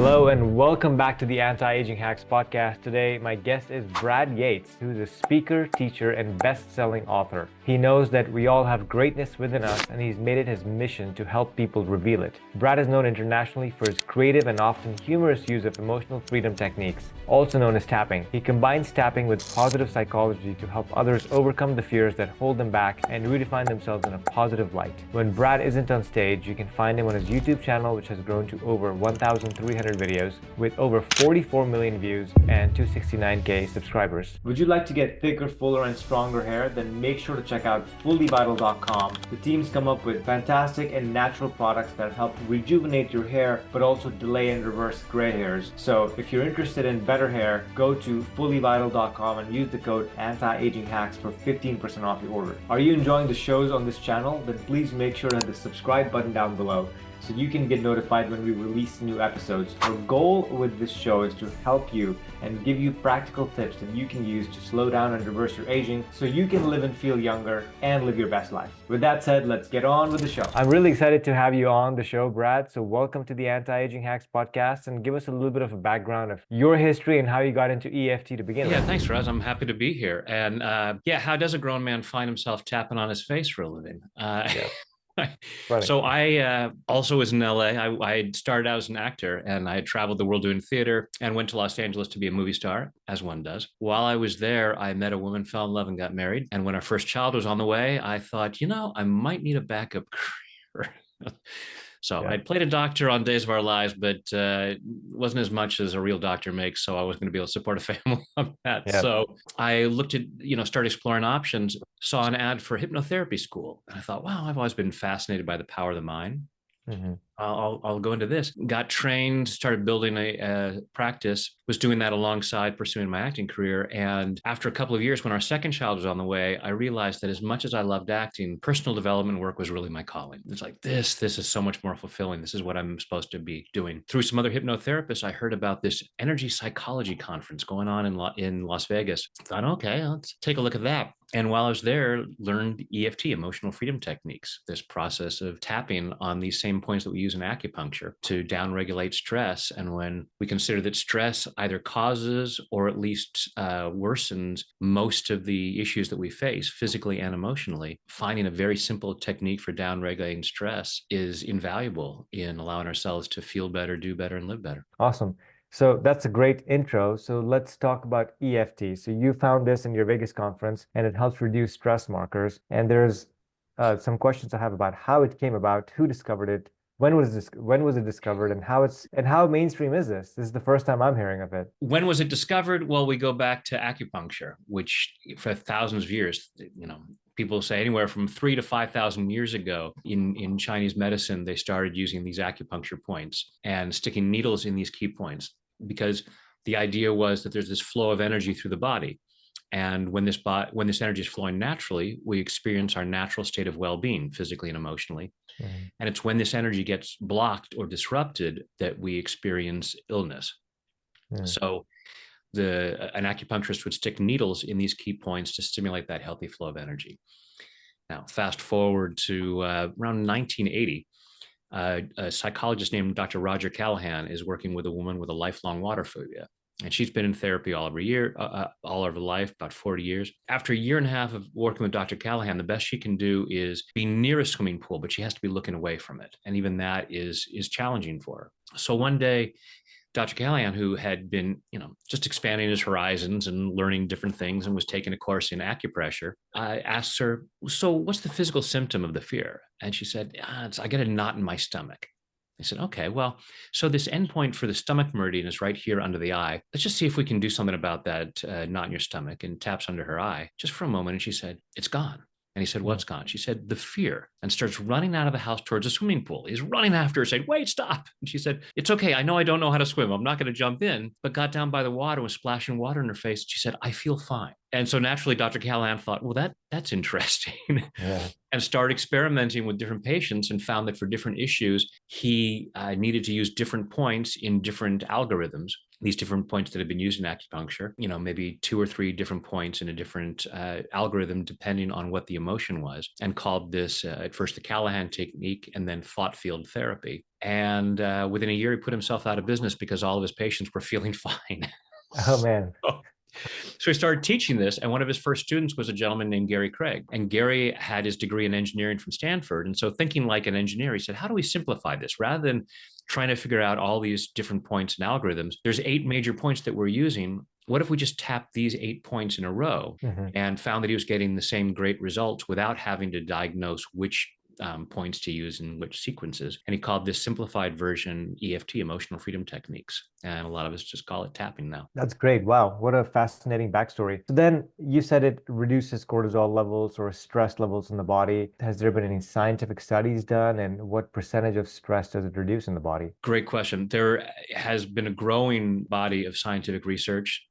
Hello and welcome back to the Anti-Aging Hacks podcast. Today, my guest is Brad Yates, who's a speaker, teacher, and best-selling author. He knows that we all have greatness within us, and he's made it his mission to help people reveal it. Brad is known internationally for his creative and often humorous use of emotional freedom techniques, also known as tapping. He combines tapping with positive psychology to help others overcome the fears that hold them back and redefine themselves in a positive light. When Brad isn't on stage, you can find him on his YouTube channel, which has grown to over 1,300 videos with over 44 million views and 269k subscribers. Would you like to get thicker, fuller, and stronger hair? Then make sure to check out fullyvital.com. The team's come up with fantastic and natural products that help rejuvenate your hair, but also delay and reverse gray hairs. So if you're interested in better hair, go to fullyvital.com and use the code anti-aging-hacks for 15% off your order. Are you enjoying the shows on this channel? Then please make sure to hit the subscribe button down below so you can get notified when we release new episodes. Our goal with this show is to help you and give you practical tips that you can use to slow down and reverse your aging so you can live and feel younger and live your best life. With that said, let's get on with the show. I'm really excited to have you on the show, Brad. So welcome to the Anti-Aging Hacks podcast, and give us a little bit of a background of your history and how you got into EFT to begin with. Yeah, thanks, Faraz. I'm happy to be here. And how does a grown man find himself tapping on his face for a living? So I also was in LA. I started out as an actor, and I had traveled the world doing theater and went to Los Angeles to be a movie star, as one does. While I was there, I met a woman, fell in love, and got married. And when our first child was on the way, I thought, I might need a backup career. So I played a doctor on Days of Our Lives, but wasn't as much as a real doctor makes. So I wasn't going to be able to support a family on that. Yeah. So I looked at, started exploring options, saw an ad for hypnotherapy school. And I thought, wow, I've always been fascinated by the power of the mind. Mm-hmm. I'll go into this. Got trained, started building a practice, was doing that alongside pursuing my acting career. And after a couple of years, when our second child was on the way, I realized that as much as I loved acting, personal development work was really my calling. It's like, this is so much more fulfilling. This is what I'm supposed to be doing. Through some other hypnotherapists, I heard about this energy psychology conference going on in Las Vegas. I thought, okay, let's take a look at that. And while I was there, learned EFT, emotional freedom techniques, this process of tapping on these same points that we use in acupuncture to downregulate stress. And when we consider that stress either causes or at least worsens most of the issues that we face physically and emotionally, finding a very simple technique for downregulating stress is invaluable in allowing ourselves to feel better, do better, and live better. Awesome. So that's a great intro. So let's talk about EFT. So you found this in your Vegas conference, and it helps reduce stress markers. And there's some questions I have about how it came about, who discovered it, when was it discovered, and how mainstream is this? This is the first time I'm hearing of it. When was it discovered? Well, we go back to acupuncture, which for thousands of years, people say anywhere from 3,000 to 5,000 years ago in Chinese medicine, they started using these acupuncture points and sticking needles in these key points, because the idea was that there's this flow of energy through the body. And when this energy is flowing naturally, we experience our natural state of well-being, physically and emotionally. Mm-hmm. And it's when this energy gets blocked or disrupted that we experience illness. Mm-hmm. So an acupuncturist would stick needles in these key points to stimulate that healthy flow of energy. Now, fast forward to around 1980, a psychologist named Dr. Roger Callahan is working with a woman with a lifelong water phobia. And she's been in therapy all over life, about 40 years. After a year and a half of working with Dr. Callahan, the best she can do is be near a swimming pool, but she has to be looking away from it. And even that is challenging for her. So one day, Dr. Callahan, who had been, just expanding his horizons and learning different things and was taking a course in acupressure, I asked her, so what's the physical symptom of the fear? And she said, I get a knot in my stomach. I said, okay, well, so this endpoint for the stomach meridian is right here under the eye. Let's just see if we can do something about that knot in your stomach, and taps under her eye just for a moment. And she said, it's gone. And he said, what's gone? She said, the fear, and starts running out of the house towards a swimming pool. He's running after her saying, wait, stop. And she said, it's okay. I know I don't know how to swim. I'm not going to jump in, but got down by the water, was splashing water in her face. She said, I feel fine. And so naturally, Dr. Callahan thought, well, that's interesting. Yeah. And started experimenting with different patients and found that for different issues, he needed to use different points in different algorithms. these different points that have been used in acupuncture, maybe 2 or 3 different points in a different algorithm, depending on what the emotion was, and called this at first the Callahan technique and then thought field therapy. And within a year, he put himself out of business because all of his patients were feeling fine. Oh man. So he started teaching this, and one of his first students was a gentleman named Gary Craig. And Gary had his degree in engineering from Stanford. And so, thinking like an engineer, he said, how do we simplify this? Rather than trying to figure out all these different points and algorithms, there's 8 major points that we're using. What if we just tap these 8 points in a row? Hmm. And found that he was getting the same great results without having to diagnose which points to use in which sequences. And he called this simplified version EFT, emotional freedom techniques. And a lot of us just call it tapping now. That's great. Wow, what a fascinating backstory. So then you said it reduces cortisol levels or stress levels in the body. Has there been any scientific studies done, and what percentage of stress does it reduce in the body? Great question. There has been a growing body of scientific research,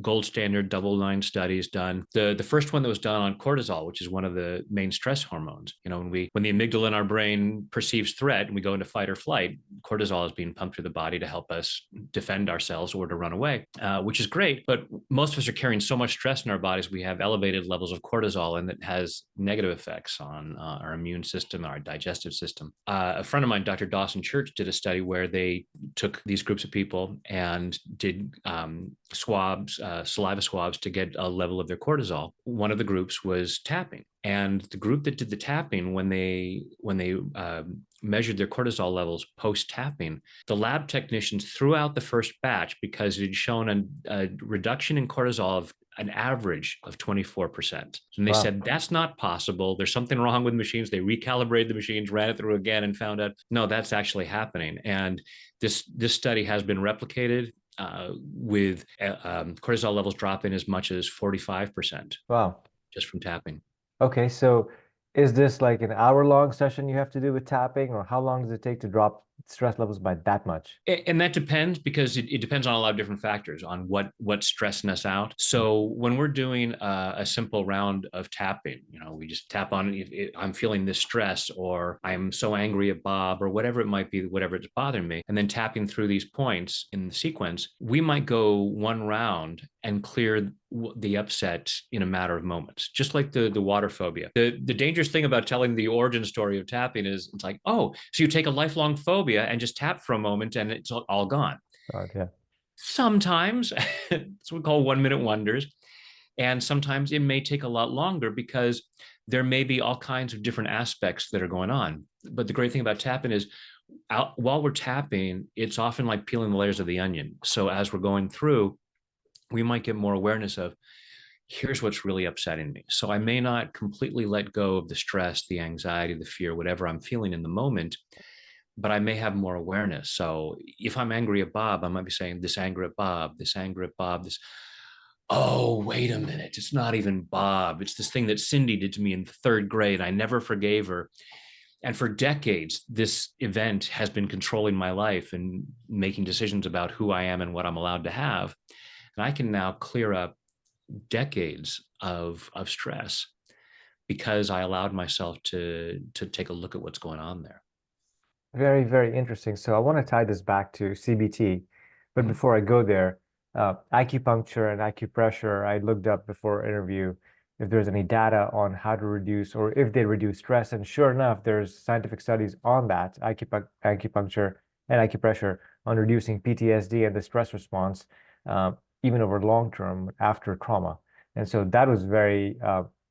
gold standard double-blind studies done. The first one that was done on cortisol, which is one of the main stress hormones. When the amygdala in our brain perceives threat and we go into fight or flight, cortisol is being pumped through the body to help us defend ourselves or to run away, which is great. But most of us are carrying so much stress in our bodies, we have elevated levels of cortisol, and it has negative effects on our immune system, our digestive system. A friend of mine, Dr. Dawson Church, did a study where they took these groups of people and did saliva swabs to get a level of their cortisol. One of the groups was tapping, and the group that did the tapping, when they measured their cortisol levels post tapping, the lab technicians threw out the first batch because it had shown a reduction in cortisol of an average of 24%. And they Wow. said, that's not possible. There's something wrong with machines. They recalibrated the machines, ran it through again, and found out, no, that's actually happening. And this study has been replicated with cortisol levels dropping as much as 45% Wow. just from tapping. Okay, so is this like an hour-long session you have to do with tapping, or how long does it take to drop stress levels by that much? And that depends, because it depends on a lot of different factors on what's stressing us out. So when we're doing a simple round of tapping, we just tap on it. I'm feeling this stress, or I'm so angry at Bob, or whatever it might be, whatever is bothering me, and then tapping through these points in the sequence, we might go one round and clear the upset in a matter of moments, just like the water phobia. The dangerous thing about telling the origin story of tapping is it's like, oh, so you take a lifelong phobia and just tap for a moment and it's all gone. God, yeah. Sometimes it's what we call 1-minute wonders. And sometimes it may take a lot longer because there may be all kinds of different aspects that are going on. But the great thing about tapping is while we're tapping, it's often like peeling the layers of the onion. So as we're going through, we might get more awareness of, here's what's really upsetting me. So I may not completely let go of the stress, the anxiety, the fear, whatever I'm feeling in the moment, but I may have more awareness. So if I'm angry at Bob, I might be saying this anger at Bob, this anger at Bob, this, oh, wait a minute, it's not even Bob. It's this thing that Cindy did to me in 3rd grade. I never forgave her. And for decades, this event has been controlling my life and making decisions about who I am and what I'm allowed to have. And I can now clear up decades of stress because I allowed myself to take a look at what's going on there. Very, very interesting. So I want to tie this back to CBT, but Mhm. before I go there, acupuncture and acupressure, I looked up before interview if there's any data on how to reduce or if they reduce stress. And sure enough, there's scientific studies on that, acupuncture and acupressure on reducing PTSD and the stress response, uh, even over long term after trauma. And so that was very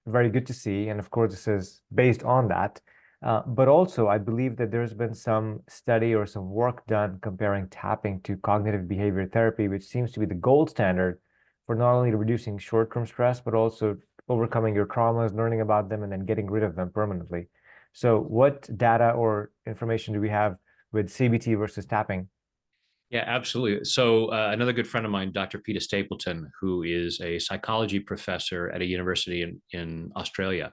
good to see. And of course, this is based on that. But also, I believe that there's been some study or some work done comparing tapping to cognitive behavior therapy, which seems to be the gold standard for not only reducing short-term stress, but also overcoming your traumas, learning about them, and then getting rid of them permanently. So, what data or information do we have with CBT versus tapping? Yeah, absolutely. So another good friend of mine, Dr. Peter Stapleton, who is a psychology professor at a university in Australia,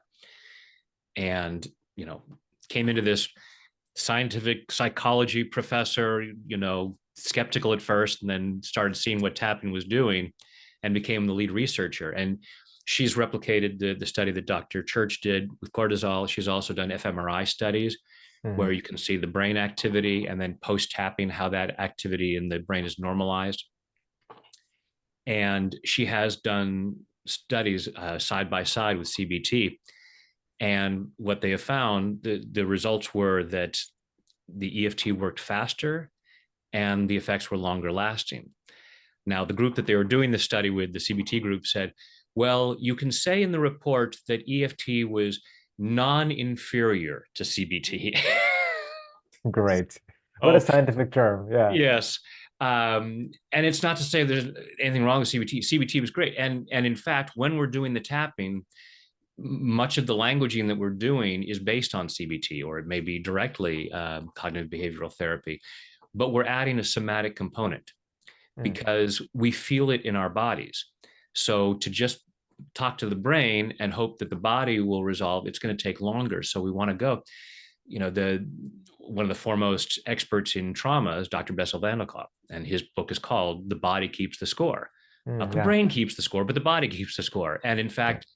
and came into this scientific psychology professor, skeptical at first, and then started seeing what tapping was doing, and became the lead researcher. And she's replicated the study that Dr. Church did with cortisol. She's also done fMRI studies where Mhm. you can see the brain activity, and then post tapping how that activity in the brain is normalized. And she has done studies side by side with CBT. And what they have found, the results were that the EFT worked faster and the effects were longer lasting. Now, the group that they were doing the study with, the CBT group, said, well, you can say in the report that EFT was non-inferior to CBT. Great. What a Oh, scientific term. Yeah. yes. And it's not to say there's anything wrong with CBT. CBT was great. And in fact, when we're doing the tapping, much of the languaging that we're doing is based on CBT, or it may be directly cognitive behavioral therapy, but we're adding a somatic component Mm, because we feel it in our bodies. So to just talk to the brain and hope that the body will resolve, it's going to take longer. So we want to go. The one of the foremost experts in trauma is Dr. Bessel van der Kolk, and his book is called "The Body Keeps the Score." Not the yeah. brain keeps the score, but the body keeps the score. And in Right. fact,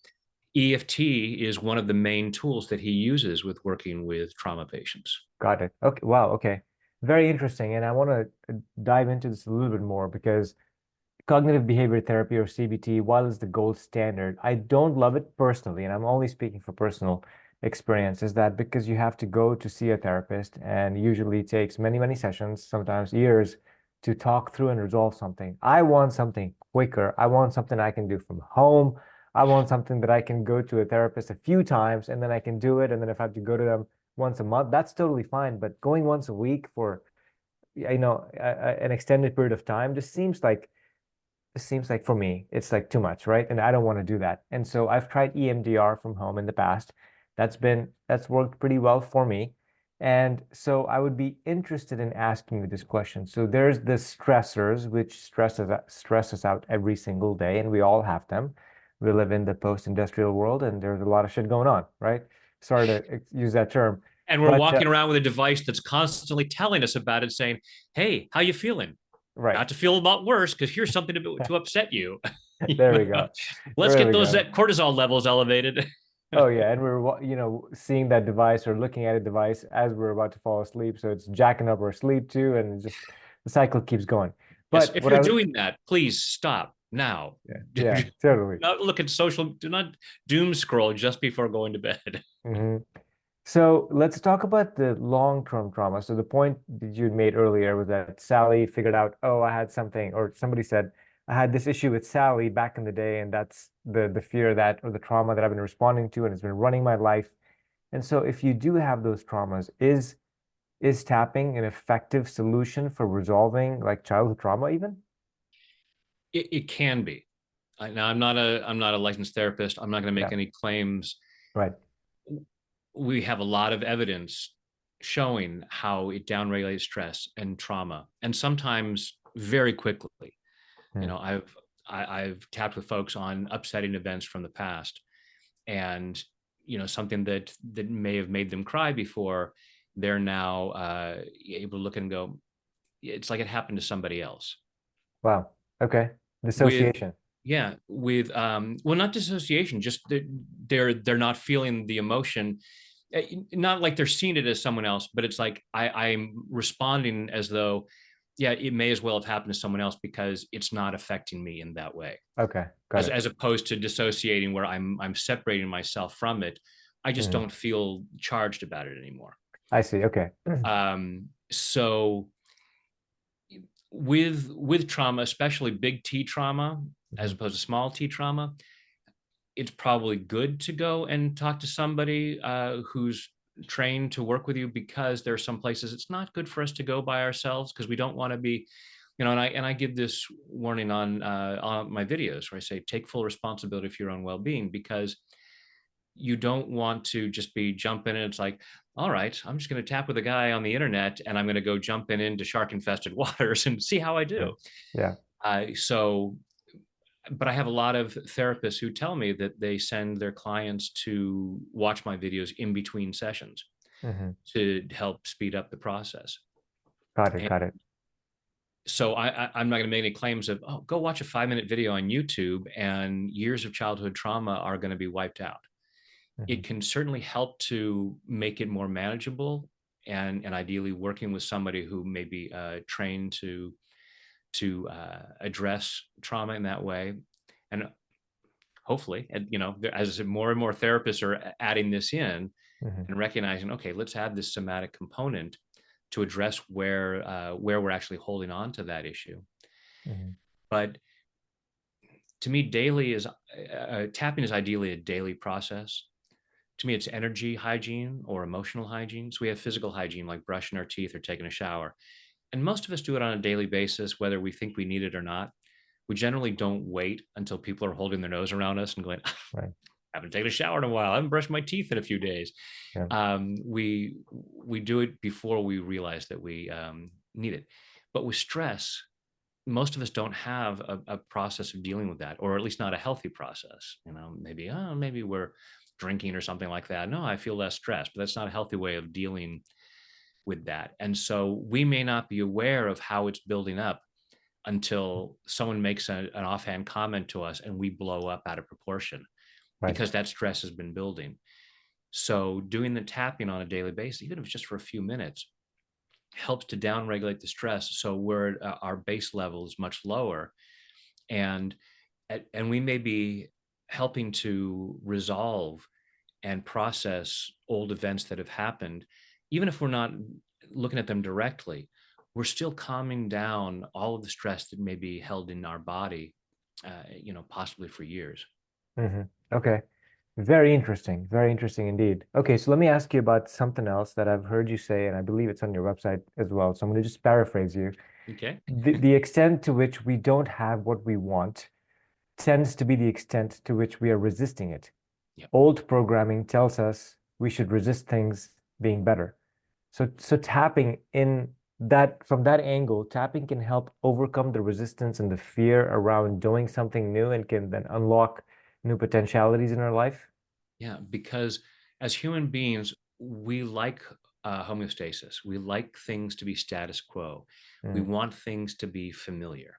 EFT is one of the main tools that he uses with working with trauma patients. Got it. Okay. Wow. Okay. Very interesting. And I want to dive into this a little bit more because cognitive behavior therapy or CBT, while it's the gold standard, I don't love it personally. And I'm only speaking for personal experience, is that because you have to go to see a therapist and usually takes many, many sessions, sometimes years, to talk through and resolve something. I want something quicker. I want something I can do from home. I want something that I can go to a therapist a few times and then I can do it. And then if I have to go to them once a month, that's totally fine. But going once a week for, an extended period of time just seems like for me, it's like too much, right? And I don't want to do that. And so I've tried EMDR from home in the past. That's worked pretty well for me. And so I would be interested in asking you this question. So there's the stressors, which stress us out every single day, and we all have them. We live in the post-industrial world, and there's a lot of shit going on, right? Sorry to use that term, And we're but walking around with a device that's constantly telling us about it, saying, "Hey, how you feeling? right. Not to feel a lot worse, because here's something to upset you. There we go. Let's There get we those go. cortisol levels elevated." Oh yeah, and we're seeing that device or looking at a device as we're about to fall asleep, so it's jacking up our sleep too, and just the cycle keeps going. Yes, But if what you're I would, doing that, please stop now. yeah, Do yeah, totally. not look at social. Do not doom scroll just before going to bed. Hmm. So let's talk about the long-term trauma. So the point that you had made earlier was that Sally figured out, oh, I had something, or somebody said, I had this issue with Sally back in the day, and that's the fear that or the trauma that I've been responding to, and it's been running my life. And so if you do have those traumas, is tapping an effective solution for resolving like childhood trauma even? It can be. Now, I'm not a licensed therapist. I'm not going to Yeah, make any claims. right. We have a lot of evidence showing how it downregulates stress and trauma, and sometimes very quickly. You Hmm. know, I've tapped with folks on upsetting events from the past, and something that may have made them cry before, they're now able to look and go, it's like it happened to somebody else. Wow. Okay. With Dissociation. yeah, with well, not dissociation, just they're not feeling the emotion. Not like they're seeing it as someone else, but it's like I'm responding as though, yeah, it may as well have happened to someone else because it's not affecting me in that way, Okay, got as it. as opposed to dissociating where I'm separating myself from it. I just Hmm. don't feel charged about it anymore. I see. Okay. So with trauma, especially big T trauma as Mhm. opposed to small T trauma, it's probably good to go and talk to somebody who's trained to work with you, because there are some places it's not good for us to go by ourselves, because we don't want to be, and I give this warning on my videos where I say take full responsibility for your own well-being, because you don't want to just be jumping in. It's like, all right, I'm just going to tap with a guy on the internet and I'm going to go jumping into shark infested waters and see how I Yeah. do. Yeah. So but I have a lot of therapists who tell me that they send their clients to watch my videos in between sessions Hmm. to help speed up the process. Got it. And Got it. so I'm not going to make any claims of, oh, go watch a 5-minute video on YouTube and years of childhood trauma are going to be wiped out. Hmm. It can certainly help to make it more manageable, and ideally working with somebody who may be trained to to address trauma in that way. And hopefully, and as more and more therapists are adding this in Hmm. and recognizing, okay, let's add this somatic component to address where we're actually holding on to that issue. Hmm. But to me, daily is tapping is ideally a daily process. To me, it's energy hygiene or emotional hygiene. So we have physical hygiene, like brushing our teeth or taking a shower. And most of us do it on a daily basis, whether we think we need it or not. We generally don't wait until people are holding their nose around us and going, I Right. haven't taken a shower in a while. I haven't brushed my teeth in a few days. Yeah. We do it before we realize that we need it. But with stress, most of us don't have a process of dealing with that, or at least not a healthy process. Maybe we're drinking or something like that. No, I feel less stressed, but that's not a healthy way of dealing with that. And so we may not be aware of how it's building up until someone makes an offhand comment to us and we blow up out of proportion Right. because that stress has been building. So doing the tapping on a daily basis, even if it's just for a few minutes, helps to downregulate the stress. So our base level is much lower, and and we may be helping to resolve and process old events that have happened, even if we're not looking at them directly. We're still calming down all of the stress that may be held in our body, possibly for years. Hmm. Okay. Very interesting. Very interesting indeed. Okay, so let me ask you about something else that I've heard you say, and I believe it's on your website as well. So I'm going to just paraphrase you. Okay. The extent to which we don't have what we want tends to be the extent to which we are resisting it. Yep. Old programming tells us we should resist things being better. So tapping in that from that angle, tapping can help overcome the resistance and the fear around doing something new and can then unlock new potentialities in our life. Yeah, because as human beings, we like homeostasis. We like things to be status quo. We Mm, want things to be familiar.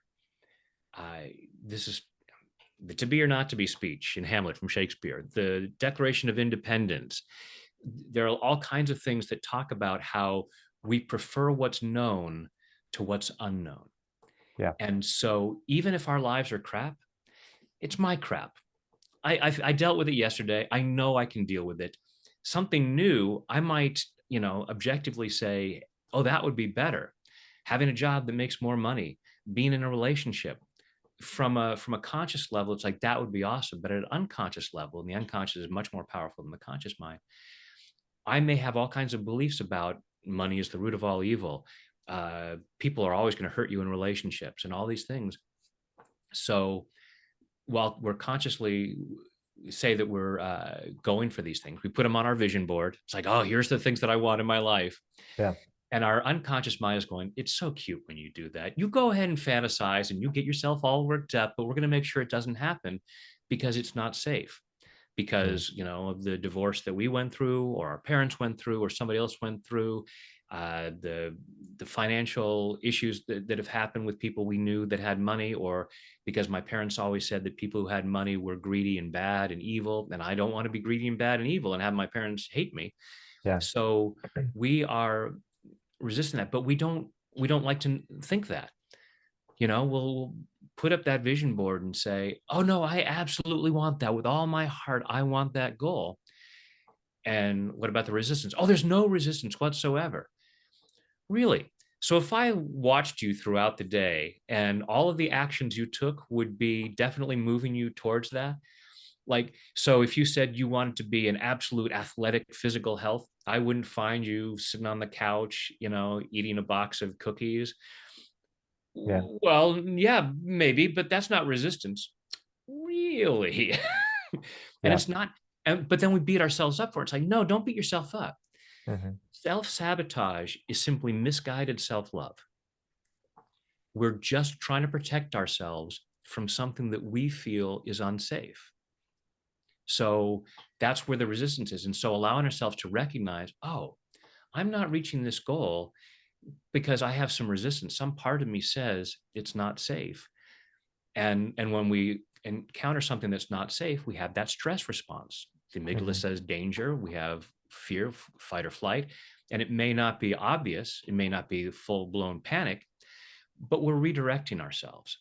This is the to be or not to be speech in Hamlet from Shakespeare, the Declaration of Independence. There are all kinds of things that talk about how we prefer what's known to what's unknown. yeah, And so, even if our lives are crap, it's my crap. I dealt with it yesterday. I know I can deal with it. Something new, I might, objectively say, oh, that would be better. Having a job that makes more money, being in a relationship. From a conscious level, it's like that would be awesome. But at an unconscious level, and the unconscious is much more powerful than the conscious mind, I may have all kinds of beliefs about money is the root of all evil. People are always going to hurt you in relationships and all these things. So while we're consciously say that we're going for these things, we put them on our vision board. It's like, oh, here's the things that I want in my life. yeah, And our unconscious mind is going, it's so cute when you do that. You go ahead and fantasize and you get yourself all worked up, but we're going to make sure it doesn't happen because it's not safe. mm, Because, of the divorce that we went through, or our parents went through, or somebody else went through, the financial issues that have happened with people we knew that had money, or because my parents always said that people who had money were greedy and bad and evil, and I don't want to be greedy and bad and evil and have my parents hate me. yeah, So we are resisting that, but we don't like to think that. We'll put up that vision board and say, oh no, I absolutely want that with all my heart. I want that goal. And what about the resistance? Oh, there's no resistance whatsoever. Really? So if I watched you throughout the day and all of the actions you took would be definitely moving you towards that, like, so if you said you wanted to be an absolute athletic physical health, I wouldn't find you sitting on the couch, eating a box of cookies. yeah, Well, yeah, maybe, but that's not resistance. Really? And yeah. it's not, but then we beat ourselves up for it. It's like, no, don't beat yourself up. Hmm. Self sabotage is simply misguided self love. We're just trying to protect ourselves from something that we feel is unsafe. So that's where the resistance is. And so allowing ourselves to recognize, oh, I'm not reaching this goal because I have some resistance. Some part of me says it's not safe. And when we encounter something that's not safe, we have that stress response. The amygdala Hmm. says danger. We have fear, fight or flight. And it may not be obvious. It may not be full blown panic, but we're redirecting ourselves,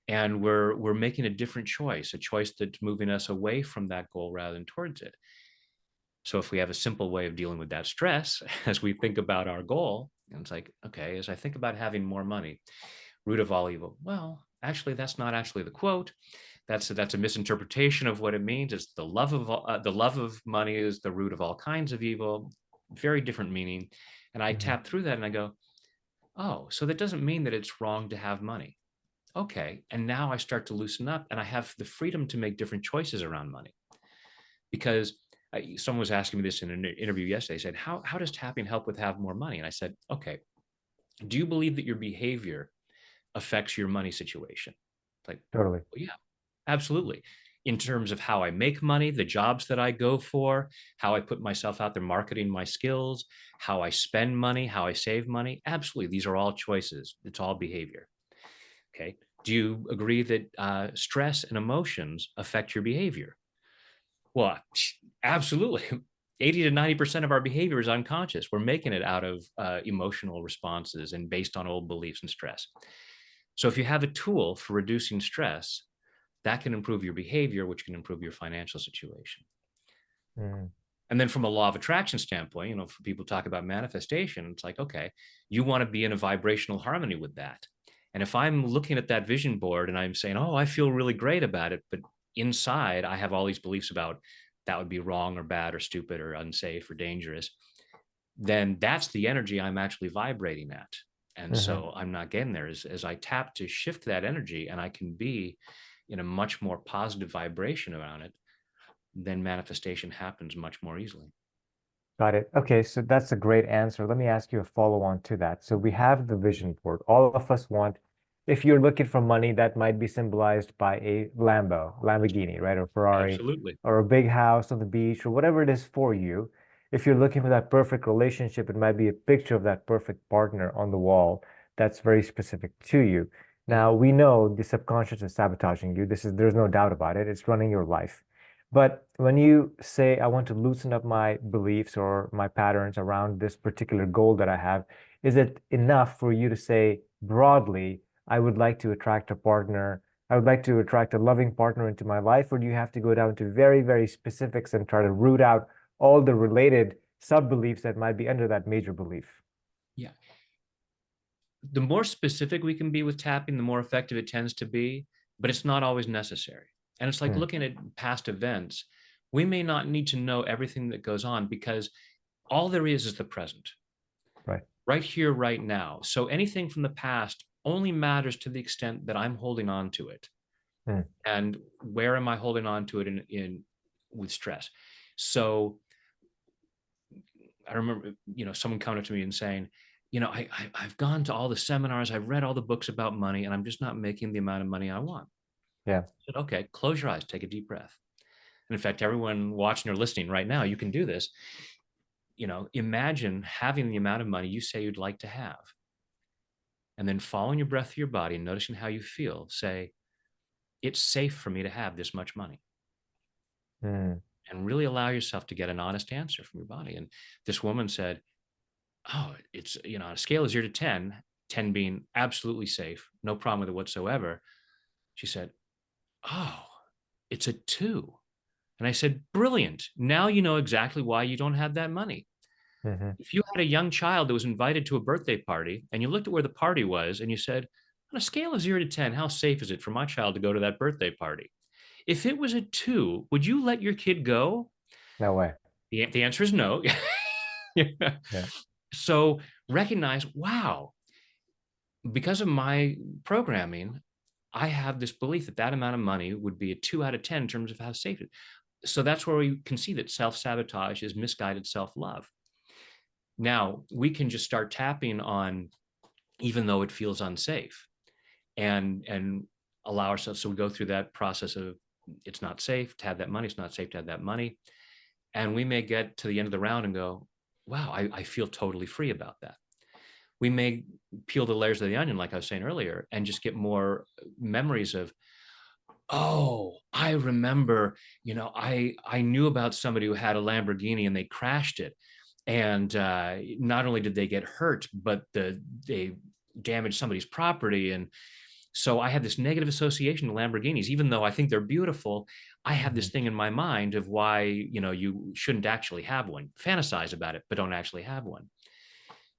and we're making a different choice, a choice that's moving us away from that goal rather than towards it. So if we have a simple way of dealing with that stress as we think about our goal, and it's like, okay, as I think about having more money, root of all evil. Well, actually, that's not actually the quote. That's a misinterpretation of what it means. It's the love of money is the root of all kinds of evil. Very different meaning. And I Mhm. tap through that and I go, oh, so that doesn't mean that it's wrong to have money. Okay. And now I start to loosen up and I have the freedom to make different choices around money. Because someone was asking me this in an interview yesterday. They said, how does tapping help with have more money? And I said, okay, do you believe that your behavior affects your money situation? Like, Totally. well, yeah, absolutely. In terms of how I make money, the jobs that I go for, how I put myself out there marketing my skills, how I spend money, how I save money. Absolutely. These are all choices. It's all behavior. Okay. Do you agree that stress and emotions affect your behavior? Well, absolutely. 80 to 90% of our behavior is unconscious. We're making it out of emotional responses and based on old beliefs and stress. So if you have a tool for reducing stress, that can improve your behavior, which can improve your financial situation. Mm. And then from a law of attraction standpoint, for people talk about manifestation, it's like, okay, you want to be in a vibrational harmony with that. And if I'm looking at that vision board and I'm saying, oh, I feel really great about it, but inside I have all these beliefs about that would be wrong or bad or stupid or unsafe or dangerous, then that's the energy I'm actually vibrating at. And Mhm. so I'm not getting there as I tap to shift that energy and I can be in a much more positive vibration around it, then manifestation happens much more easily. Got it. Okay, so that's a great answer. Let me ask you a follow-on to that. So we have the vision board. All of us want, if you're looking for money, that might be symbolized by a Lamborghini, right? Or Ferrari, Absolutely. or a big house on the beach, or whatever it is for you. If you're looking for that perfect relationship, it might be a picture of that perfect partner on the wall that's very specific to you. Now, Mhm. we know the subconscious is sabotaging you. There's no doubt about it. It's running your life. But when you say, I want to loosen up my beliefs or my patterns around this particular goal that I have, is it enough for you to say broadly, I would like to attract a partner, I would like to attract a loving partner into my life, or do you have to go down to very, very specifics and try to root out all the related sub-beliefs that might be under that major belief? Yeah. The more specific we can be with tapping, the more effective it tends to be, but it's not always necessary. And it's like Hmm, looking at past events. We may not need to know everything that goes on because all there is the present, right. right here, right now. So anything from the past only matters to the extent that I'm holding on to it. Hmm, And where am I holding on to it in with stress? So I remember, someone coming up to me and saying, I've gone to all the seminars, I've read all the books about money, and I'm just not making the amount of money I want. yeah. I said, okay, close your eyes, take a deep breath. And in fact, everyone watching or listening right now, you can do this. Imagine having the amount of money you say you'd like to have, and then following your breath through your body and noticing how you feel. Say, it's safe for me to have this much money. Hmm, And really allow yourself to get an honest answer from your body. And this woman said, oh, it's, on a scale of 0 to 10, 10 being absolutely safe, no problem with it whatsoever. She said, oh, it's a 2. And I said, brilliant. Now you know exactly why you don't have that money. hmm. If you had a young child that was invited to a birthday party and you looked at where the party was and you said, on a scale of 0 to 10, how safe is it for my child to go to that birthday party? If it was a 2, would you let your kid go? No way. The answer is no. Yeah. Yeah. So recognize, wow, because of my programming, I have this belief that that amount of money would be a 2 out of 10 in terms of how safe it is. So that's where we can see that self-sabotage is misguided self-love. Now we can just start tapping on, even though it feels unsafe, and allow ourselves. So we go through that process of, it's not safe to have that money. It's not safe to have that money. And we may get to the end of the round and go, wow, I feel totally free about that. We may peel the layers of the onion, like I was saying earlier, and just get more memories of, oh, I remember, I knew about somebody who had a Lamborghini and they crashed it. And not only did they get hurt, but they damage somebody's property. And so I had this negative association to Lamborghinis, even though I think they're beautiful. I have Hmm. this thing in my mind of why, you shouldn't actually have one. Fantasize about it, but don't actually have one.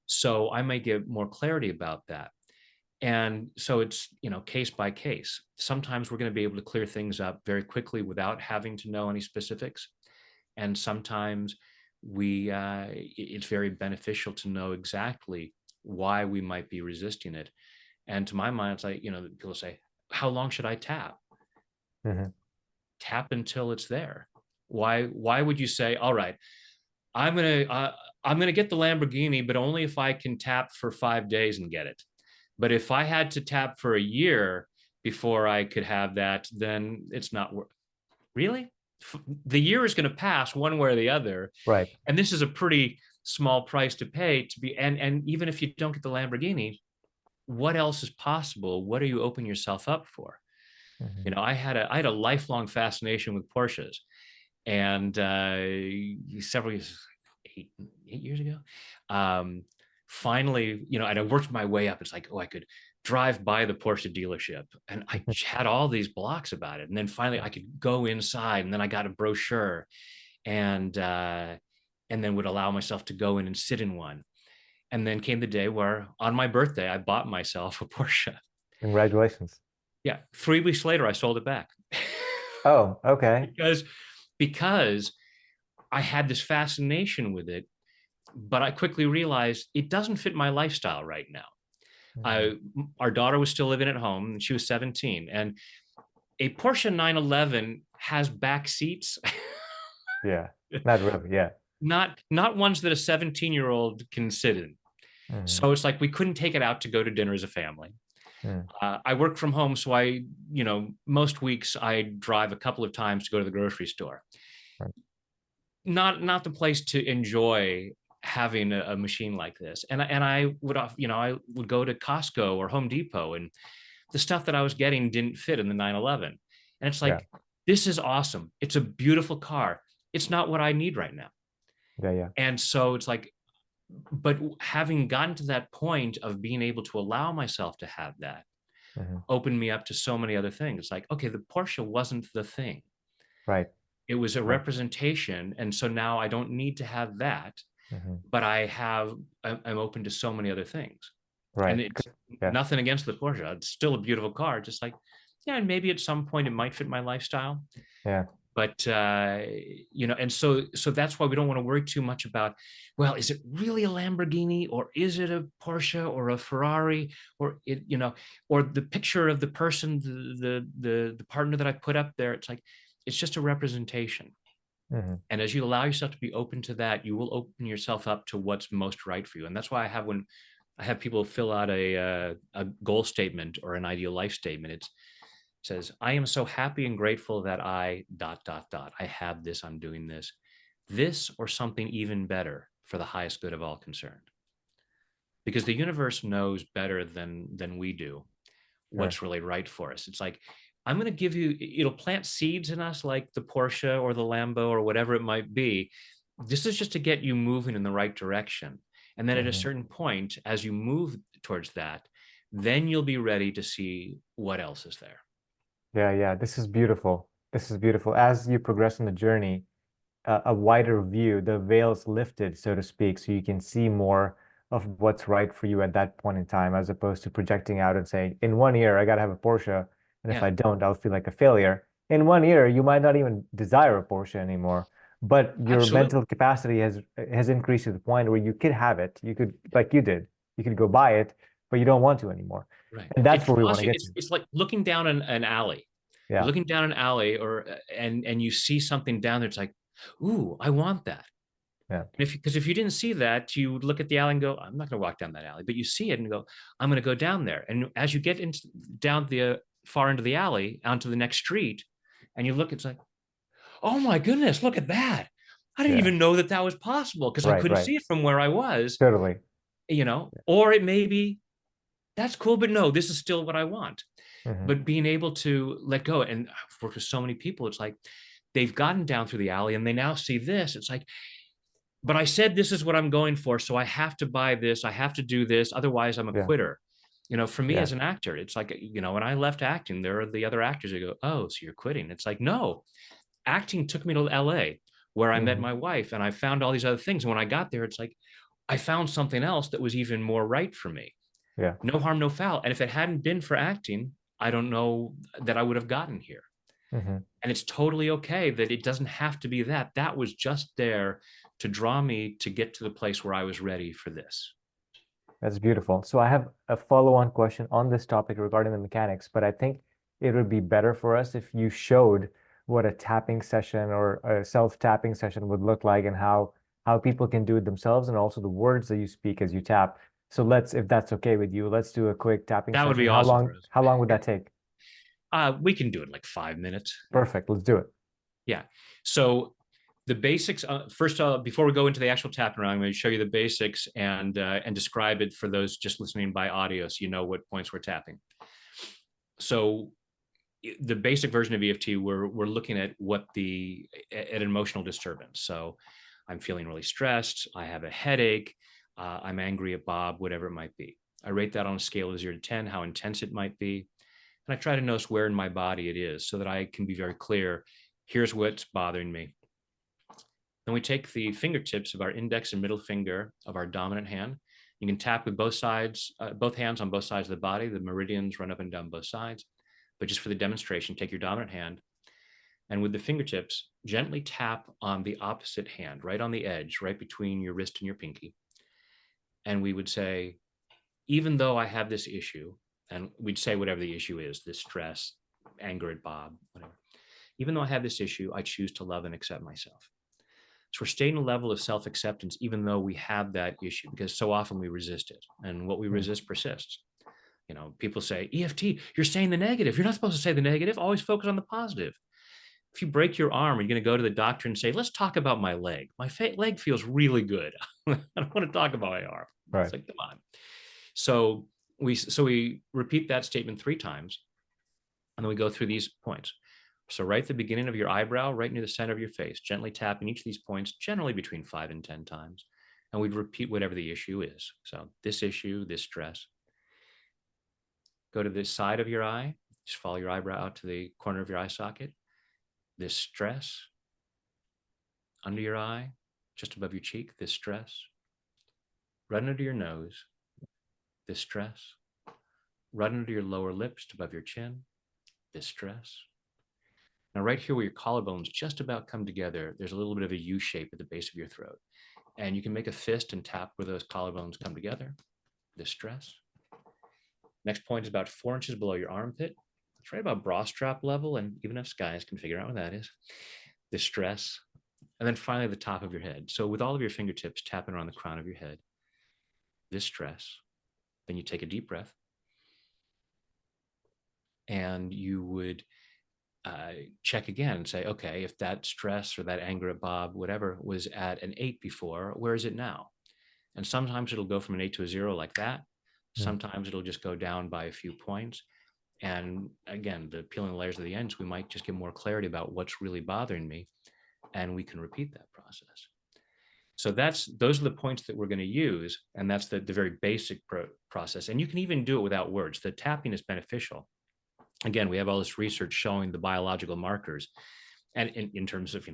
So I might get more clarity about that. And so it's, case by case. Sometimes we're going to be able to clear things up very quickly without having to know any specifics. And sometimes it's very beneficial to know exactly why we might be resisting it. And to my mind, it's like, people say, how long should I tap? Hmm. Tap until it's there. Why would you say, all right, I'm gonna uh, I'm gonna get the Lamborghini, but only if I can tap for 5 days and get it. But if I had to tap for a year before I could have that, then it's not worth. Really? The year is going to pass one way or the other, Right. and this is a pretty small price to pay to be. And even if you don't get the Lamborghini, what else is possible? What are you opening yourself up for? Hmm. I had a lifelong fascination with Porsches, and several years, 8 years ago, um, finally, and I worked my way up. It's like, oh, I could drive by the Porsche dealership, and I had all these blocks about it, and then finally I could go inside, and then I got a brochure, and then would allow myself to go in and sit in one. And then came the day where, on my birthday, I bought myself a Porsche. Congratulations. Yeah, 3 weeks later, I sold it back. Oh, okay. because I had this fascination with it, but I quickly realized it doesn't fit my lifestyle right now. Hmm. I, our daughter was still living at home, and she was 17, and a Porsche 911 has back seats, Yeah. Not really. Yeah. not ones that a 17-year-old can sit in. Hmm. So it's like we couldn't take it out to go to dinner as a family. Hmm. I work from home, so most weeks I drive a couple of times to go to the grocery store. Right. Not the place to enjoy having a machine like this. And I would go to Costco or Home Depot, and the stuff that I was getting didn't fit in the 911. And it's Yeah. like, this is awesome. It's a beautiful car. It's not what I need right now. Yeah. Yeah. And so it's like, but having gotten to that point of being able to allow myself to have that Hmm. opened me up to so many other things. It's like, okay, the Porsche wasn't the thing. Right. It was a Right. representation. And so now I don't need to have that, Hmm. but I'm open to so many other things. And Right. it's Yeah. nothing against the Porsche. It's still a beautiful car. Just like, yeah, and maybe at some point it might fit my lifestyle. Yeah. But and so that's why we don't want to worry too much about, well, is it really a Lamborghini, or is it a Porsche or a Ferrari, or the picture of the person, the partner that I put up there. It's like, it's just a representation. Hmm. And as you allow yourself to be open to that, you will open yourself up to what's most right for you. And that's why when I have people fill out a goal statement or an ideal life statement, it says, I am so happy and grateful that I dot dot dot. I have this, I'm doing this or something even better for the highest good of all concerned. Because the universe knows better than we do Sure. what's really right for us. It's like, I'm going to give you, it'll plant seeds in us like the Porsche or the Lambo or whatever it might be. This is just to get you moving in the right direction. And then at a Hmm. certain point, as you move towards that, then you'll be ready to see what else is there. Yeah. Yeah. This is beautiful. This is beautiful. As you progress in the journey, a wider view, the veil's lifted, so to speak, so you can see more of what's right for you at that point in time, as opposed to projecting out and saying, in 1 year, I gotta have a Porsche, and if Yeah, I don't, I'll feel like a failure. In 1 year, you might not even desire a Porsche anymore, but your absolutely. mental capacity has increased to the point where you could have it. You could, like you did, you could go buy it, but you don't want to anymore. Right. And It that's where we want draws to you. get to. It's like looking down an alley. You're Yeah, looking down an alley, and you see something down there. It's like, ooh, I want that. yeah, And because if you didn't see that, you would look at the alley and go, I'm not going to walk down that alley. But you see it and go, I'm going to go down there. And as you get down the far into the alley, onto the next street, and you look, it's like, oh my goodness, look at that. I didn't yeah. even know that that was possible because I Right, couldn't right. see it from where I was, Totally. or it may be, that's cool, but no, this is still what I want. Hmm. But being able to let go, and I've worked with so many people, it's like they've gotten down through the alley and they now see this. It's like, but I said this is what I'm going for, so I have to buy this, I have to do this, otherwise I'm a Yeah, quitter. For me Yeah. as an actor, it's like, when I left acting, there are the other actors who go, oh, so you're quitting. It's like, no, acting took me to LA where I met Hmm. my wife and I found all these other things. And when I got there, it's like, I found something else that was even more right for me. Yeah. No harm, no foul. And if it hadn't been for acting, I don't know that I would have gotten here. Hmm. And it's totally okay that it doesn't have to be that. That was just there to draw me to get to the place where I was ready for this. That's beautiful. So I have a follow-on question on this topic regarding the mechanics, but I think it would be better for us if you showed what a tapping session or a self-tapping session would look like and how people can do it themselves and also the words that you speak as you tap. So let's, if that's okay with you, let's do a quick tapping That would session. be How awesome, long, Faraz. how long would that take? We can do it in like 5 minutes. Perfect. Let's do it. Yeah. So the basics. First, before we go into the actual tapping around, I'm going to show you the basics and describe it for those just listening by audio, so you know what points we're tapping. So the basic version of EFT, we're looking at an emotional disturbance. So I'm feeling really stressed. I have a headache. I'm angry at Bob, whatever it might be. I rate that on a scale of 0 to 10, how intense it might be. And I try to notice where in my body it is so that I can be very clear. Here's what's bothering me. Then we take the fingertips of our index and middle finger of our dominant hand. You can tap with both sides, both hands on both sides of the body. The meridians run up and down both sides. But just for the demonstration, take your dominant hand and with the fingertips, gently tap on the opposite hand, right on the edge, right between your wrist and your pinky. And we would say, even though I have this issue, and we'd say whatever the issue is, this stress, anger at Bob, whatever. Even though I have this issue, I choose to love and accept myself. So we're staying a level of self-acceptance, even though we have that issue, because so often we resist it. And what we Hmm. resist persists. People say, EFT, you're saying the negative. You're not supposed to say the negative. Always focus on the positive. If you break your arm, you're going to go to the doctor and say, let's talk about my leg. My leg feels really good. I don't want to talk about my arm. Right. It's like, come on. So we repeat that statement 3 times, and then we go through these points. So right at the beginning of your eyebrow, right near the center of your face, gently tapping each of these points, generally between 5 and 10 times. And we'd repeat whatever the issue is. So this issue, this stress. Go to the side of your eye, just follow your eyebrow out to the corner of your eye socket. This stress. Under your eye, just above your cheek, this stress. Right under your nose, this stress. Right under your lower lip, just above your chin, this stress. Now, right here where your collarbones just about come together, there's a little bit of a U shape at the base of your throat. And you can make a fist and tap where those collarbones come together, this stress. Next point is about 4 inches below your armpit. It's right about bra strap level, and even us guys can figure out what that is. This stress. And then finally, the top of your head. So with all of your fingertips tapping around the crown of your head, this stress. Then you take a deep breath. And you would check again and say, okay, if that stress or that anger at Bob, whatever, was at an 8 before, where is it now? And sometimes it'll go from an 8 to a 0 like that. Hmm. Sometimes it'll just go down by a few points. And again, the peeling the layers of the ends, we might just get more clarity about what's really bothering me. And we can repeat that process. So those are the points that we're going to use. And that's the very basic process. And you can even do it without words. The tapping is beneficial. Again, we have all this research showing the biological markers. And in terms of,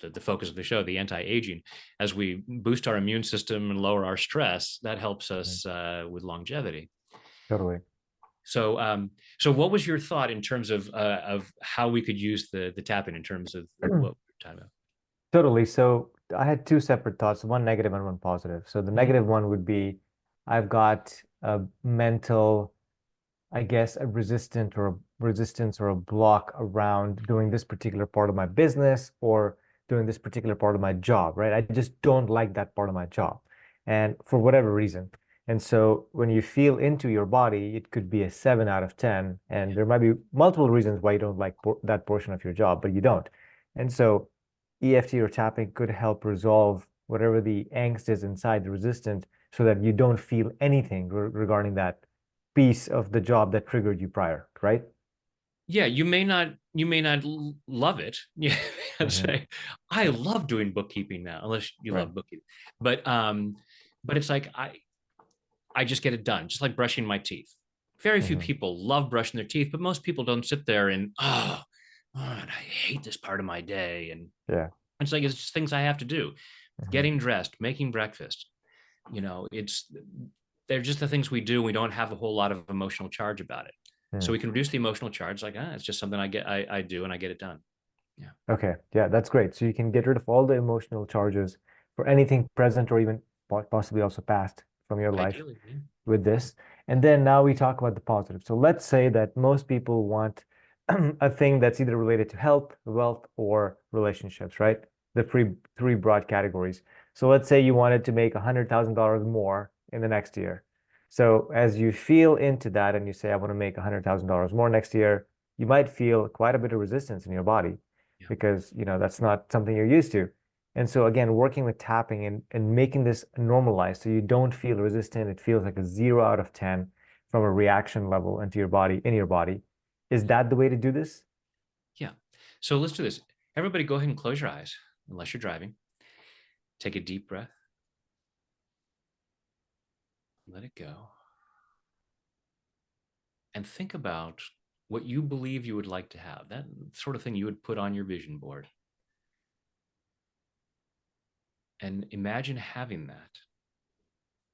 the focus of the show, the anti-aging, as we boost our immune system and lower our stress, that helps us with longevity. Totally. So what was your thought in terms of how we could use the tapping in terms of what we were talking about? Totally. So I had two separate thoughts, one negative and one positive. So the Mhm. negative one would be I've got a mental, I guess, a resistance or a block around doing this particular part of my business or doing this particular part of my job, right? I just don't like that part of my job. And for whatever reason. And so when you feel into your body, it could be a 7 out of 10. And there might be multiple reasons why you don't like that portion of your job, but you don't. And so EFT or tapping could help resolve whatever the angst is inside the resistance so that you don't feel anything regarding that piece of the job that triggered you prior, right? Yeah, you may not love it. Yeah, I'd Hmm. say I Yeah, love doing bookkeeping now, unless you right. love bookkeeping. But it's like I just get it done, just like brushing my teeth. Very few Hmm. people love brushing their teeth, but most people don't sit there and, oh, God, I hate this part of my day. And Yeah. it's like, it's just things I have to do. Hmm. Getting dressed, making breakfast, they're just the things we do. We don't have a whole lot of emotional charge about it. So Hmm. we can reduce the emotional charge. Like, it's just something I do and I get it done. Yeah. Okay. Yeah, that's great. So you can get rid of all the emotional charges for anything present or even possibly also past from your life Ideally, yeah. with this. And then now we talk about the positive. So let's say that most people want a thing that's either related to health, wealth, or relationships, right? The three broad categories. So let's say you wanted to make $100,000 more in the next year. So as you feel into that and you say, I want to make $100,000 more next year, you might feel quite a bit of resistance in your body Yeah. because, that's not something you're used to. And so again, working with tapping and making this normalized so you don't feel resistant. It feels like a 0 out of 10 from a reaction level into your body, in your body. Is that the way to do this? Yeah. So let's do this. Everybody go ahead and close your eyes, unless you're driving. Take a deep breath. Let it go. And think about what you believe you would like to have, that sort of thing you would put on your vision board. And imagine having that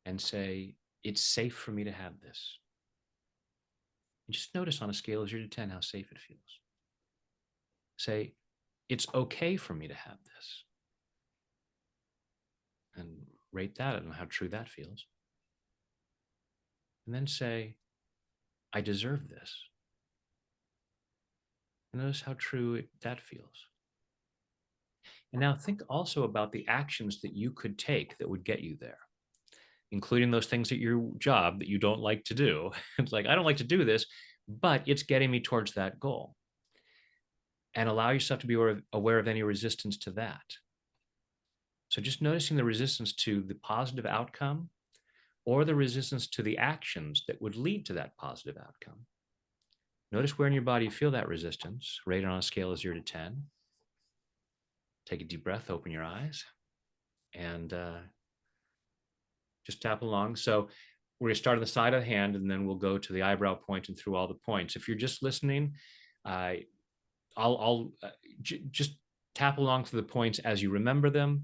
and say, it's safe for me to have this. And just notice on a scale of 0 to 10 how safe it feels. Say, it's okay for me to have this. And rate that and how true that feels. And then say, I deserve this. And notice how true that feels. And now think also about the actions that you could take that would get you there, including those things at your job that you don't like to do. It's like, I don't like to do this, but it's getting me towards that goal. And allow yourself to be aware of any resistance to that. So just noticing the resistance to the positive outcome or the resistance to the actions that would lead to that positive outcome. Notice where in your body you feel that resistance, rate it on a scale of 0 to 10. Take a deep breath, open your eyes, and just tap along. So we're going to start on the side of the hand, and then we'll go to the eyebrow point and through all the points. If you're just listening, uh, I'll just tap along through the points as you remember them.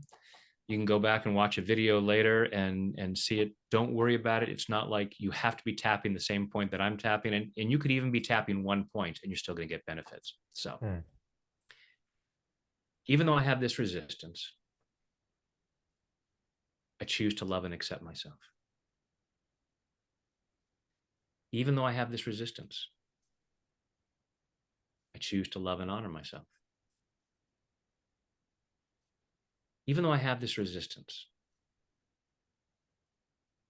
You can go back and watch a video later and see it. Don't worry about it. It's not like you have to be tapping the same point that I'm tapping, and you could even be tapping one point and you're still going to get benefits. So Hmm. even though I have this resistance, I choose to love and accept myself. Even though I have this resistance, I choose to love and honor myself. Even though I have this resistance,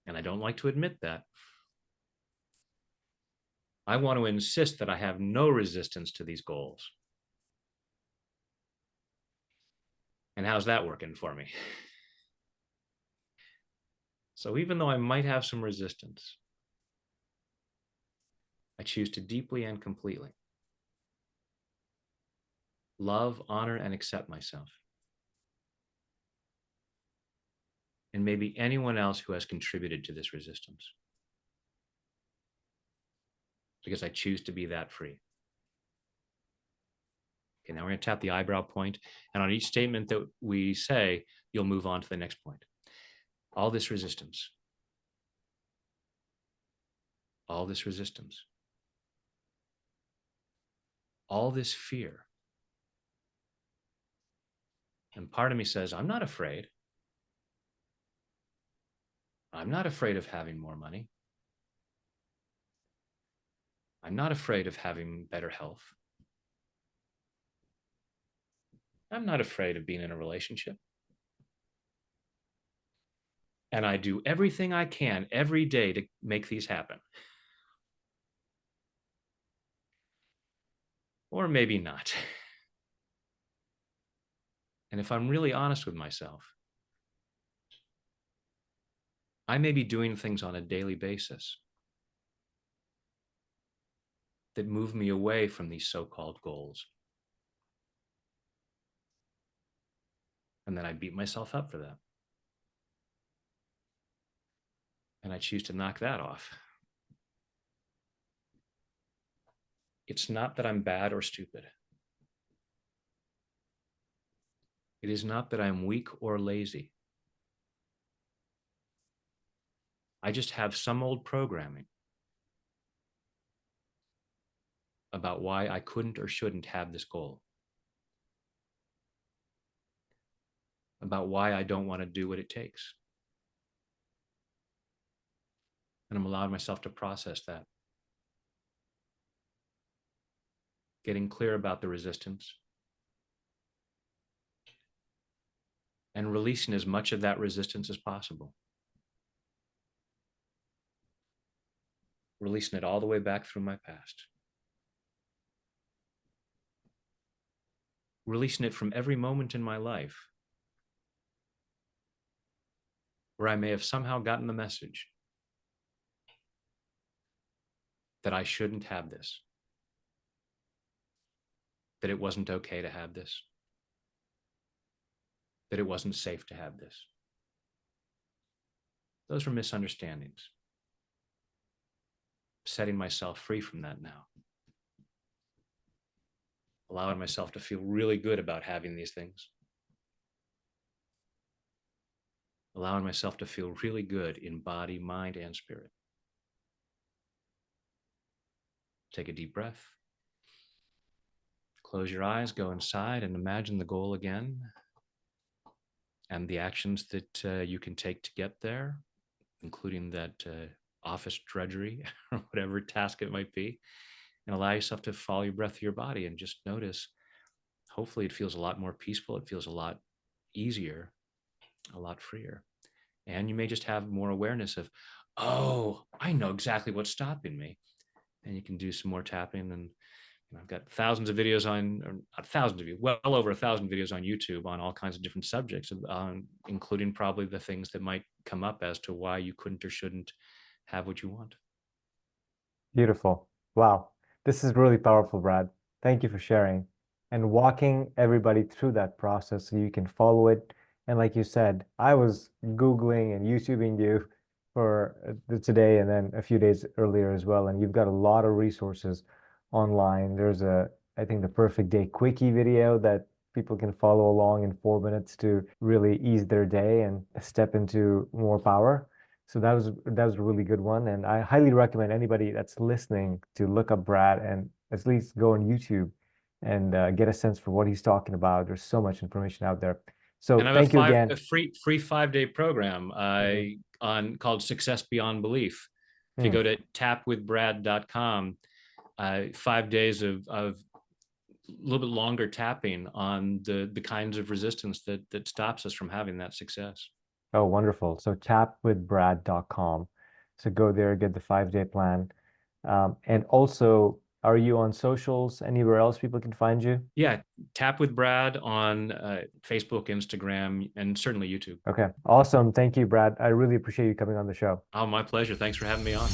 and I don't like to admit that, I want to insist that I have no resistance to these goals. And how's that working for me? So even though I might have some resistance, I choose to deeply and completely love, honor, and accept myself. And maybe anyone else who has contributed to this resistance. Because I choose to be that free. Okay, now we're going to tap the eyebrow point, and on each statement that we say, you'll move on to the next point. All this resistance. All this resistance. All this fear. And part of me says, I'm not afraid. I'm not afraid of having more money. I'm not afraid of having better health. I'm not afraid of being in a relationship. And I do everything I can every day to make these happen. Or maybe not. And if I'm really honest with myself, I may be doing things on a daily basis that move me away from these so-called goals. And then I beat myself up for that. And I choose to knock that off. It's not that I'm bad or stupid. It is not that I'm weak or lazy. I just have some old programming about why I couldn't or shouldn't have this goal, about why I don't want to do what it takes. And I'm allowing myself to process that, getting clear about the resistance, and releasing as much of that resistance as possible. Releasing it all the way back through my past. Releasing it from every moment in my life where I may have somehow gotten the message that I shouldn't have this, that it wasn't okay to have this, that it wasn't safe to have this. Those were misunderstandings. Setting myself free from that now. Allowing myself to feel really good about having these things. Allowing myself to feel really good in body, mind, and spirit. Take a deep breath. Close your eyes, go inside, and imagine the goal again and the actions that you can take to get there, including that office drudgery or whatever task it might be, and allow yourself to follow your breath through your body and just notice. Hopefully it feels a lot more peaceful. It feels a lot easier, a lot freer. And you may just have more awareness of, oh, I know exactly what's stopping me. And you can do some more tapping. And I've got thousands of videos on, or not thousands of you, well over 1,000 videos on YouTube on all kinds of different subjects, including probably the things that might come up as to why you couldn't or shouldn't have what you want. Beautiful. Wow. This is really powerful, Brad. Thank you for sharing and walking everybody through that process so you can follow it. And like you said, I was Googling and YouTubing you for today and then a few days earlier as well. And you've got a lot of resources online. There's I think the perfect day quickie video that people can follow along in 4 minutes to really ease their day and step into more power. So that was a really good one, and I highly recommend anybody that's listening to look up Brad and at least go on YouTube and get a sense for what he's talking about. There's so much information out there. And So I have thank you again. a free 5-day program Mhm. on called Success Beyond Belief. If you Hmm. go to tapwithbrad.com, 5 days of a little bit longer tapping on the kinds of resistance that stops us from having that success. Oh, wonderful. So tapwithbrad.com. So go there, get the 5-day plan. And also, are you on socials? Anywhere else people can find you? Yeah, Tap with Brad on Facebook, Instagram, and certainly YouTube. Okay, awesome. Thank you, Brad. I really appreciate you coming on the show. Oh, my pleasure. Thanks for having me on.